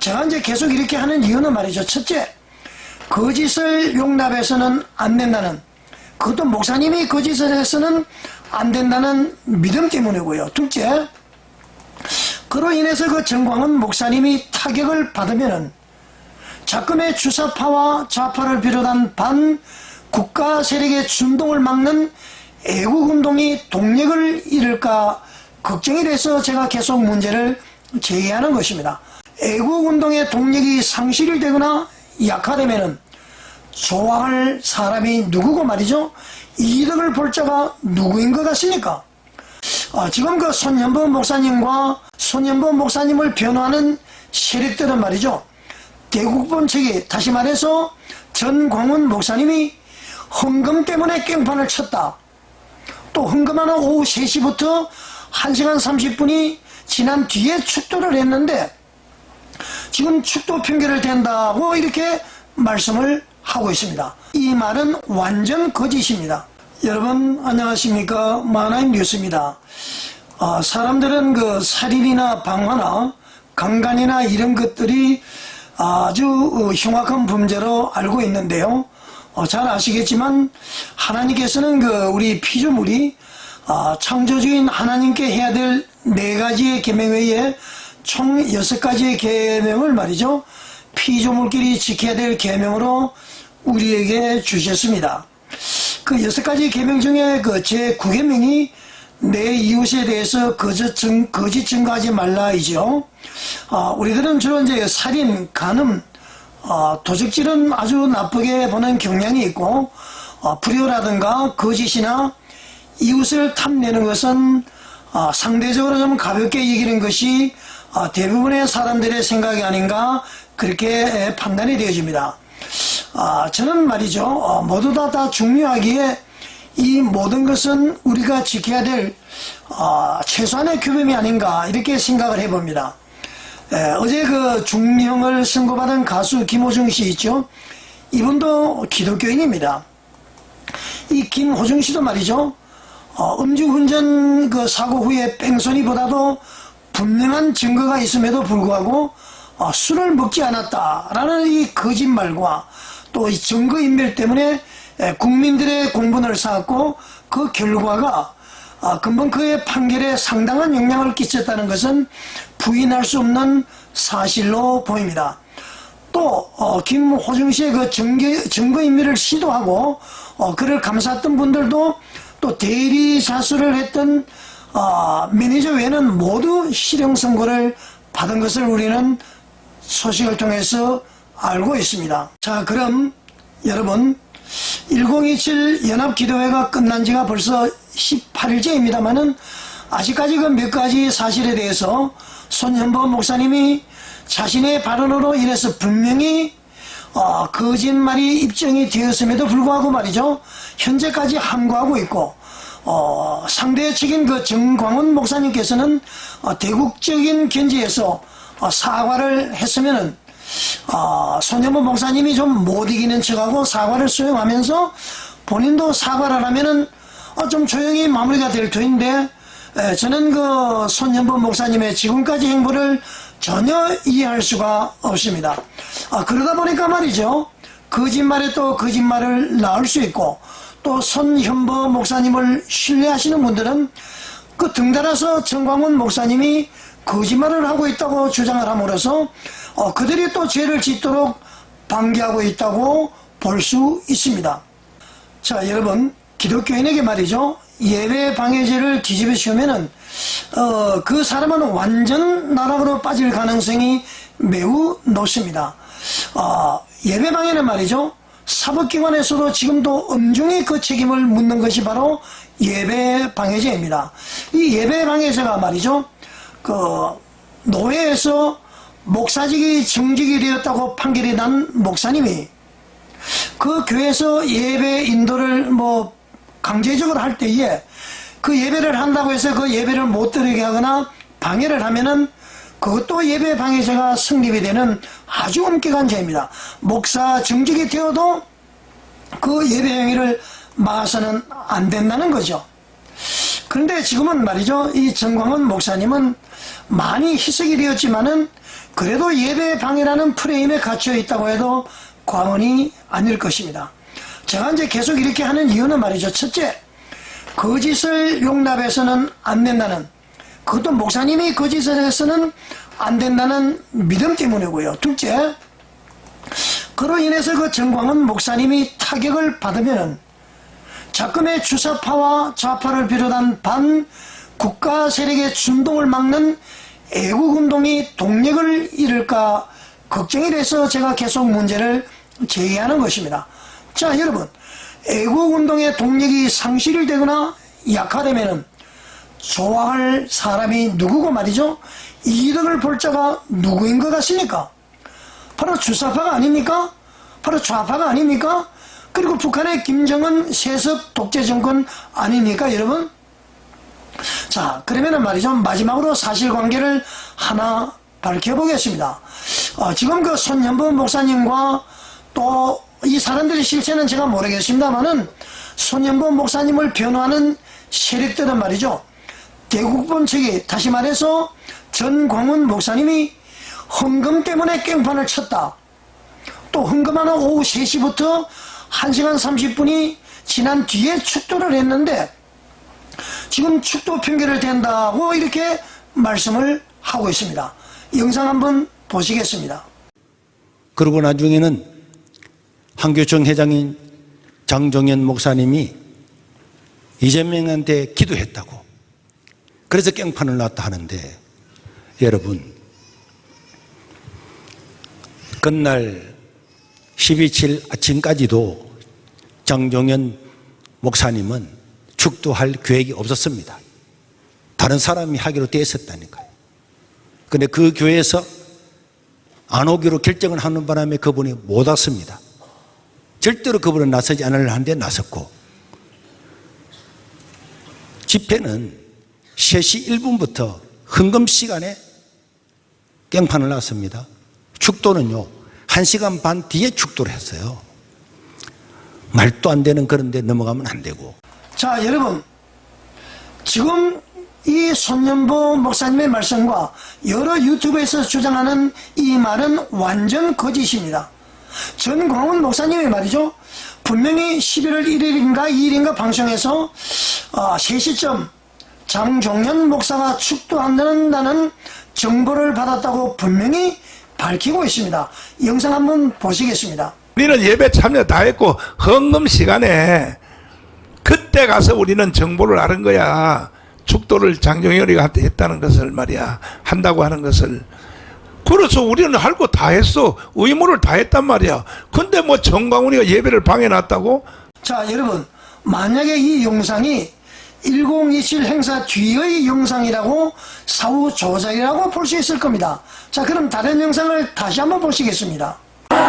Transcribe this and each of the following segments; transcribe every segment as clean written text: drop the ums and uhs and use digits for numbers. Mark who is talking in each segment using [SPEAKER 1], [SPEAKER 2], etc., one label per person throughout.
[SPEAKER 1] 제가 이제 계속 이렇게 하는 이유는 말이죠. 첫째, 거짓을 용납해서는 안 된다는, 그것도 목사님이 거짓을 해서는 안 된다는 믿음 때문이고요. 둘째, 그로 인해서 그 정광훈 목사님이 타격을 받으면은 자금의 주사파와 좌파를 비롯한 반 국가 세력의 준동을 막는 애국운동이 동력을 잃을까 걱정이 돼서 제가 계속 문제를 제기하는 것입니다. 애국운동의 동력이 상실이 되거나 약화되면은 좋아할 사람이 누구고 말이죠? 이득을 볼 자가 누구인 것 같습니까? 지금 그 손현보 목사님과 손현보 목사님을 변호하는 세력들은 말이죠. 대국본 측이, 다시 말해서 전광훈 목사님이 헌금 때문에 깽판을 쳤다. 또 헌금하는 오후 3시부터 1시간 30분이 지난 뒤에 축도를 했는데 지금 축도 평결을 된다고 이렇게 말씀을 하고 있습니다. 이 말은 완전 거짓입니다. 여러분 안녕하십니까? 마나임 뉴스입니다. 사람들은 그 살인이나 방화나 강간이나 이런 것들이 아주 흉악한 범죄로 알고 있는데요. 잘 아시겠지만 하나님께서는 그 우리 피조물이 창조주인 하나님께 해야 될 4가지의 계명 외에 총 6가지의 계명을 말이죠. 피조물끼리 지켜야 될 계명으로 우리에게 주셨습니다. 그 6가지 계명 중에 그 제9계명이 내 이웃에 대해서 거짓 증거하지 말라이죠. 우리들은 주로 이제 살인, 간음, 도적질은 아주 나쁘게 보는 경향이 있고, 불효라든가 거짓이나 이웃을 탐내는 것은 상대적으로 좀 가볍게 여기는 것이 대부분의 사람들의 생각이 아닌가 그렇게 판단이 되어집니다. 저는 말이죠, 모두 다 중요하기에 이 모든 것은 우리가 지켜야 될 최소한의 규범이 아닌가 이렇게 생각을 해봅니다. 어제 그 중형을 선고받은 가수 김호중 씨 있죠? 이분도 기독교인입니다. 이 김호중 씨도 말이죠, 음주운전 그 사고 후에 뺑소니보다도 분명한 증거가 있음에도 불구하고 술을 먹지 않았다라는 이 거짓말과 또 이 증거인멸 때문에 국민들의 공분을 쌓았고 그 결과가 금방 그의 판결에 상당한 영향을 끼쳤다는 것은 부인할 수 없는 사실로 보입니다. 또 김호중 씨의 그 증거인멸을 시도하고 그를 감쌌던 분들도 또 대리 자수를 했던 매니저 외에는 모두 실형 선고를 받은 것을 우리는 소식을 통해서 알고 있습니다. 자, 그럼 여러분 1027 연합기도회가 끝난 지가 벌써 18일째입니다만은 아직까지 그 몇 가지 사실에 대해서 손현보 목사님이 자신의 발언으로 인해서 분명히 거짓말이 입증이 되었음에도 불구하고 말이죠, 현재까지 함구하고 있고, 상대 측인 그 정광훈 목사님께서는 대국적인 견지에서 사과를 했으면은 손현보 목사님이 좀 못 이기는 척하고 사과를 수용하면서 본인도 사과를 하면은 좀 조용히 마무리가 될 터인데, 저는 그 손현보 목사님의 지금까지 행보를 전혀 이해할 수가 없습니다. 그러다 보니까 말이죠, 거짓말에 또 거짓말을 낳을 수 있고, 또 손현보 목사님을 신뢰하시는 분들은 그 등달아서 정광훈 목사님이 거짓말을 하고 있다고 주장을 함으로써 그들이 또 죄를 짓도록 방기하고 있다고 볼 수 있습니다. 자, 여러분, 기독교인에게 말이죠, 예배 방해죄를 뒤집어 씌우면은 그 사람은 완전 나락으로 빠질 가능성이 매우 높습니다. 예배 방해는 말이죠, 사법기관에서도 지금도 엄중히 그 책임을 묻는 것이 바로 예배 방해죄입니다. 이 예배 방해죄가 말이죠, 그 노회에서 목사직이 정직이 되었다고 판결이 난 목사님이 그 교회에서 예배 인도를 강제적으로 할 때에 그 예배를 한다고 해서 그 예배를 못 드리게 하거나 방해를 하면은 그것도 예배 방해죄가 성립이 되는 아주 엄격한 죄입니다. 목사 정직이 되어도 그 예배 행위를 막아서는 안 된다는 거죠. 그런데 지금은 말이죠, 이 정광훈 목사님은 많이 희석이 되었지만은 그래도 예배 방해라는 프레임에 갇혀 있다고 해도 과언이 아닐 것입니다. 제가 이제 계속 이렇게 하는 이유는 말이죠. 첫째, 거짓을 용납해서는 안 된다는, 그것도 목사님이 거짓을 해서는 안 된다는 믿음 때문이고요. 둘째, 그로 인해서 그 정광훈 목사님이 타격을 받으면 자금의 주사파와 좌파를 비롯한 반국가 세력의 준동을 막는 애국운동이 동력을 잃을까 걱정이 돼서 제가 계속 문제를 제기하는 것입니다. 자, 여러분, 애국운동의 동력이 상실이 되거나 약화되면 좋아할 사람이 누구고 말이죠? 이득을 볼 자가 누구인 것 같습니까? 바로 주사파가 아닙니까? 바로 좌파가 아닙니까? 그리고 북한의 김정은 세습 독재 정권 아닙니까, 여러분? 자, 그러면은 말이죠. 마지막으로 사실관계를 하나 밝혀보겠습니다. 지금 그 손현보 목사님과 또 이 사람들의 실체는 제가 모르겠습니다만은 손현보 목사님을 변호하는 세력들은 말이죠. 대국본 측이, 다시 말해서 전광훈 목사님이 헌금 때문에 깽판을 쳤다. 또 헌금하는 오후 3시부터 1시간 30분이 지난 뒤에 축도를 했는데 지금 축도 핑계를 댄다고 이렇게 말씀을 하고 있습니다. 영상 한번 보시겠습니다.
[SPEAKER 2] 그러고 나중에는 한교총 회장인 장종현 목사님이 이재명한테 기도했다고, 그래서 깽판을 놨다 하는데, 여러분, 그날 12.7 아침까지도 장종현 목사님은 축도할 계획이 없었습니다. 다른 사람이 하기로 되어 있었다니까요. 그런데 그 교회에서 안 오기로 결정을 하는 바람에 그분이 못 왔습니다. 절대로 그분은 나서지 않으려 하는데 나섰고, 집회는 3시 1분부터 헌금 시간에 깽판을 놨습니다. 축도는요 1시간 반 뒤에 축도를 했어요. 말도 안 되는 그런 데 넘어가면 안 되고.
[SPEAKER 1] 자, 여러분, 지금 이 손현보 목사님의 말씀과 여러 유튜브에서 주장하는 이 말은 완전 거짓입니다. 전광훈 목사님이 말이죠, 분명히 11월 1일인가 2일인가 방송에서 3시쯤 장종현 목사가 축도한다는 정보를 받았다고 분명히 밝히고 있습니다. 영상 한번 보시겠습니다.
[SPEAKER 3] 우리는 예배 참여 다 했고 헌금 시간에 그때 가서 우리는 정보를 알은 거야. 축도를 장종현이가 했다는 것을 말이야, 한다고 하는 것을. 그래서 우리는 할 거 다 했어. 의무를 다 했단 말이야. 근데 뭐 정광훈이가 예배를 방해놨다고?
[SPEAKER 1] 자, 여러분, 만약에 이 영상이 1027 행사 뒤의 영상이라고 사후 조작이라고 볼 수 있을 겁니다. 자, 그럼 다른 영상을 다시 한번 보시겠습니다.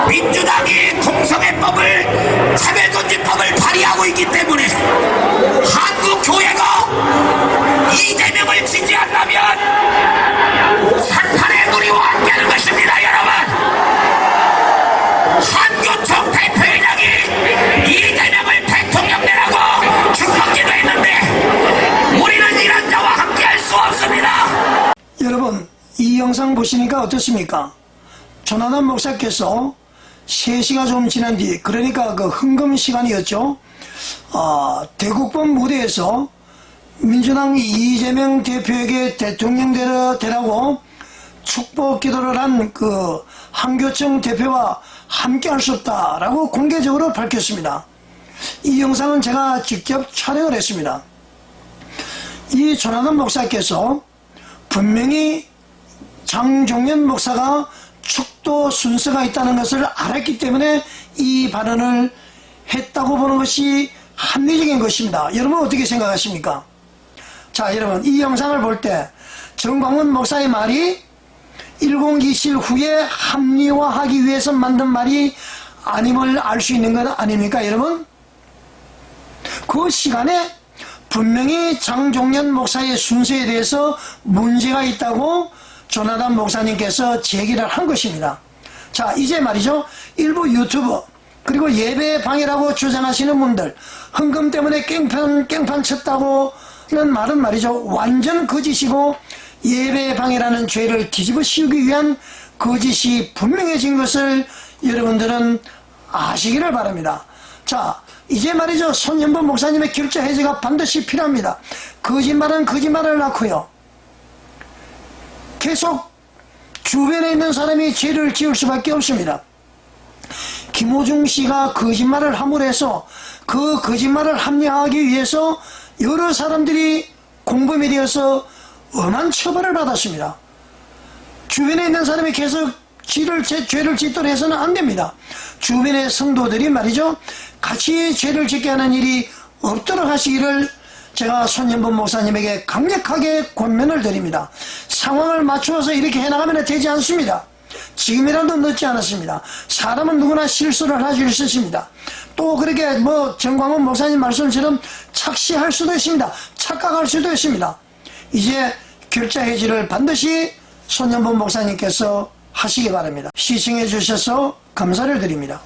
[SPEAKER 4] 민주당이 공성애법을 차별금지법을 발의하고 있기 때문에 한국 교회가 이재명을 지지한다면 사탄의 눈이 함께하는 것입니다. 여러분, 한교총 대표회장이 이재명을 대통령 내라고 축복기도 했는데 우리는 이런 자와 함께할 수 없습니다.
[SPEAKER 1] 여러분, 이 영상 보시니까 어떻습니까? 조나단 목사께서 3시가 좀 지난 뒤, 그러니까 그 헌금 시간이었죠. 대국본 무대에서 민주당 이재명 대표에게 대통령 되라고 축복 기도를 한 그 한교총 대표와 함께 할 수 없다라고 공개적으로 밝혔습니다. 이 영상은 제가 직접 촬영을 했습니다. 이 조나단 목사께서 분명히 장종현 목사가 축도 순서가 있다는 것을 알았기 때문에 이 발언을 했다고 보는 것이 합리적인 것입니다. 여러분 어떻게 생각하십니까? 자, 여러분, 이 영상을 볼 때 전광훈 목사의 말이 1027 후에 합리화하기 위해서 만든 말이 아님을 알 수 있는 것 아닙니까, 여러분? 그 시간에 분명히 장종현 목사의 순서에 대해서 문제가 있다고 조나단 목사님께서 제기를 한 것입니다. 자, 이제 말이죠, 일부 유튜브 그리고 예배 방해라고 주장하시는 분들, 헌금 때문에 깽판 쳤다고는 말은 말이죠, 완전 거짓이고 예배 방해라는 죄를 뒤집어 씌우기 위한 거짓이 분명해진 것을 여러분들은 아시기를 바랍니다. 자, 이제 말이죠. 손연보 목사님의 결자 해제가 반드시 필요합니다. 거짓말은 거짓말을 낳고요. 계속 주변에 있는 사람이 죄를 지을 수밖에 없습니다. 김호중 씨가 거짓말을 함으로 해서 그 거짓말을 합리화하기 위해서 여러 사람들이 공범이 되어서 엄한 처벌을 받았습니다. 주변에 있는 사람이 계속 죄를 짓도록 해서는 안 됩니다. 주변의 성도들이 말이죠, 같이 죄를 짓게 하는 일이 없도록 하시기를 제가 손연보 목사님에게 강력하게 권면을 드립니다. 상황을 맞추어서 이렇게 해나가면 되지 않습니다. 지금이라도 늦지 않았습니다. 사람은 누구나 실수를 할 수 있습니다. 또 그렇게 정광훈 목사님 말씀처럼 착시할 수도 있습니다. 착각할 수도 있습니다. 이제 결자 해지를 반드시 손연보 목사님께서 하시기 바랍니다. 시청해 주셔서 감사를 드립니다.